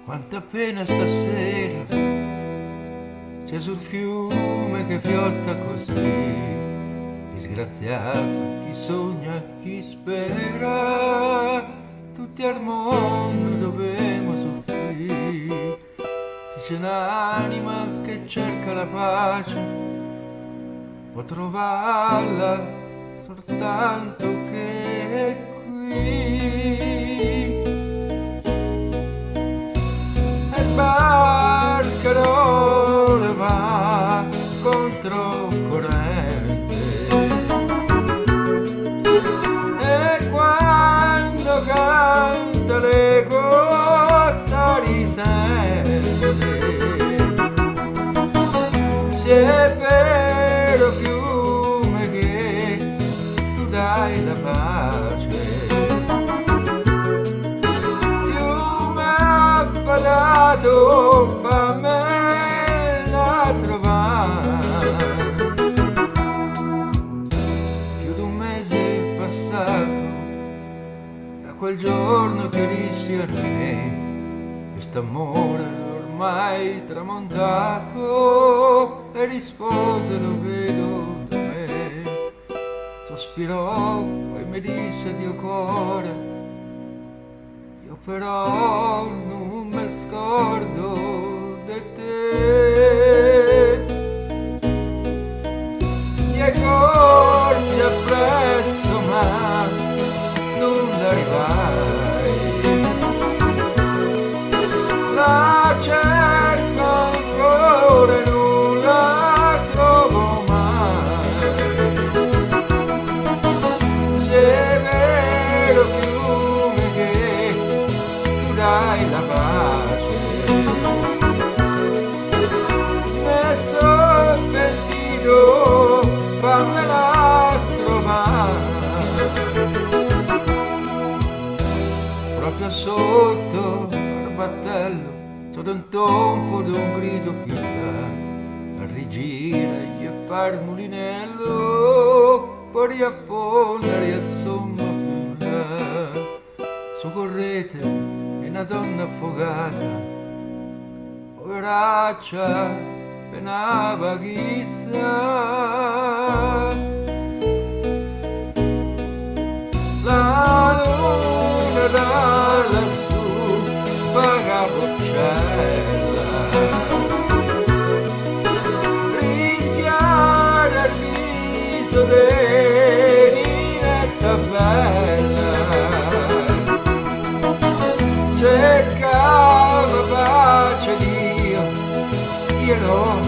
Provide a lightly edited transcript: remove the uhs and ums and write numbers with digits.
Quanta pena stasera c'è sul fiume che fiotta così, disgraziato chi sogna, chi spera, tutti al mondo dovemo soffrire. Se c'è un'anima che cerca la pace, può trovarla soltanto che è qui. Barcarola va contro corrente e quando canta l'eco risente. Se è vero fiume che tu dai la pace, dato fammela trovare. Più di un mese è passato da quel giorno che dissi a René, quest'amore ormai tramontato, e rispose lo vedo da me. Sospirò, poi mi disse Dio cuore, io però non mi scordo di te. Ti è corsi appresso ma non arrivai, la cerco ancora e non la trovo mai. Se è vero fiume che dai la pace, ne sono pentito, fammela trovare. Proprio sotto al battello, sotto un tonfo di un grido più là, rigira e far mulinello, poi riaffondere a sommo più là. Soccorrete, è una donna affogata, poveraccia, penava chissà. La luna da lassù vagaboccella, rischiare al viso di Ninetta bella, cercava pace Dio, io non